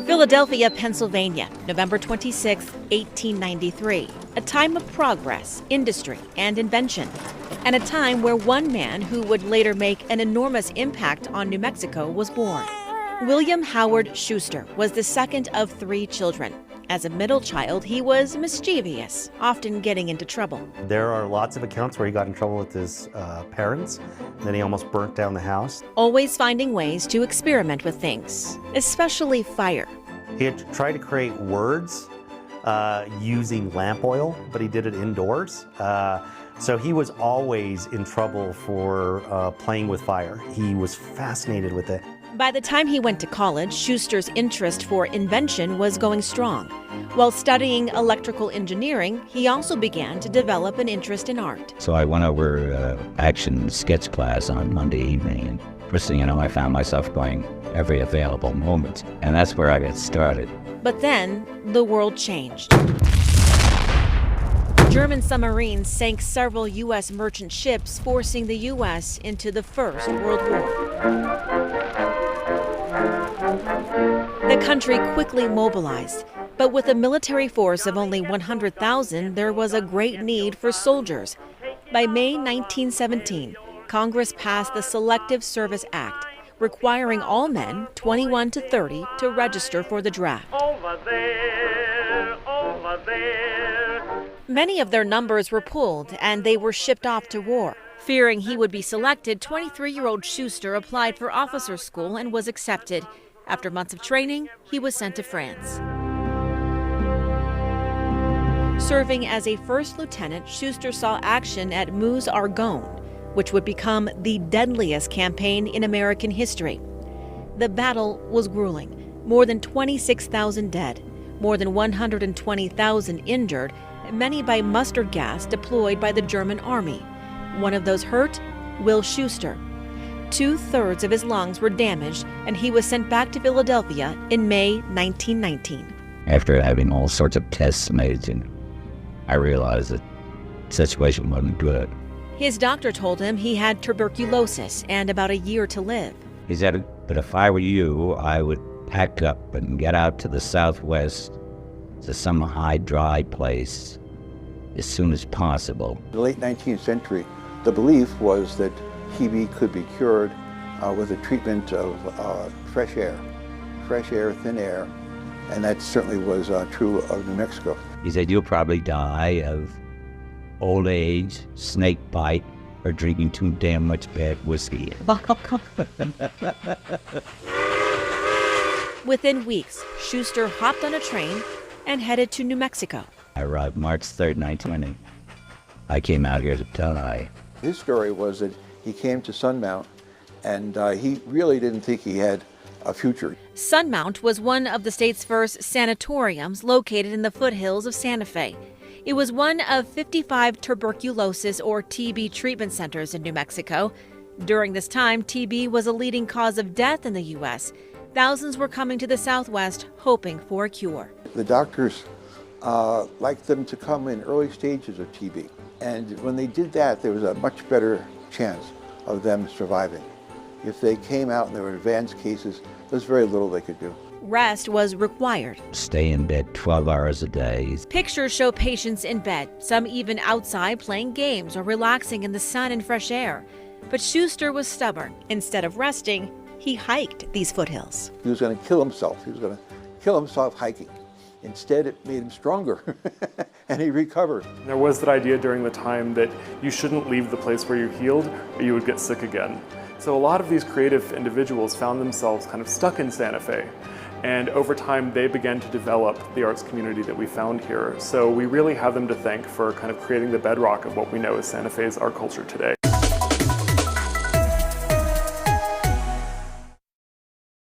Philadelphia, Pennsylvania, November 26, 1893. A time of progress, industry, and invention. And a time where one man who would later make an enormous impact on New Mexico was born. William Howard Schuster was the second of 3 children. As a middle child, he was mischievous, often getting into trouble. There are lots of accounts where he got in trouble with his parents, then he almost burnt down the house. Always finding ways to experiment with things, especially fire. He had tried to create words using lamp oil, but he did it indoors. So he was always in trouble for playing with fire. He was fascinated with it. By the time he went to college, Schuster's interest for invention was going strong. While studying electrical engineering, he also began to develop an interest in art. So I went over action sketch class on Monday evening, and first thing you know, I found myself going every available moment, and that's where I got started. But then, the world changed. German submarines sank several U.S. merchant ships, forcing the U.S. into the First World War. The country quickly mobilized, but with a military force of only 100,000, there was a great need for soldiers. By May 1917, Congress passed the Selective Service Act, requiring all men 21 to 30 to register for the draft. Over there, over there. Many of their numbers were pulled, and they were shipped off to war. Fearing he would be selected, 23-year-old Schuster applied for officer school and was accepted. After months of training, he was sent to France. Serving as a first lieutenant, Schuster saw action at Meuse-Argonne, which would become the deadliest campaign in American history. The battle was grueling. More than 26,000 dead, more than 120,000 injured, many by mustard gas deployed by the German army. One of those hurt, Will Schuster. 2/3 of his lungs were damaged, and he was sent back to Philadelphia in May 1919. After having all sorts of tests made, I realized that the situation wasn't good. His doctor told him he had tuberculosis and about a year to live. He said, but if I were you, I would pack up and get out to the southwest to some high, dry place as soon as possible. In the late 19th century, the belief was that TB could be cured with a treatment of fresh air, thin air, and that certainly was true of New Mexico. He said, you'll probably die of old age, snake bite, or drinking too damn much bad whiskey. Within weeks, Schuster hopped on a train and headed to New Mexico. I arrived March 3rd, 1920. I came out here to die. His story was that he came to Sunmount, and he really didn't think he had a future. Sunmount was one of the state's first sanatoriums located in the foothills of Santa Fe. It was one of 55 tuberculosis or TB treatment centers in New Mexico. During this time, TB was a leading cause of death in the U.S. Thousands were coming to the Southwest hoping for a cure. The doctors liked them to come in early stages of TB. And when they did that, there was a much better chance of them surviving. If they came out and there were advanced cases, there's very little they could do. Rest was required. Stay in bed 12 hours a day. Pictures show patients in bed, some even outside playing games or relaxing in the sun and fresh air. But Schuster was stubborn. Instead of resting, he hiked these foothills. He was going to kill himself. He was going to kill himself hiking. Instead, it made him stronger, and he recovered. There was that idea during the time that you shouldn't leave the place where you healed, or you would get sick again. So a lot of these creative individuals found themselves kind of stuck in Santa Fe. And over time, they began to develop the arts community that we found here. So we really have them to thank for kind of creating the bedrock of what we know as Santa Fe's art culture today.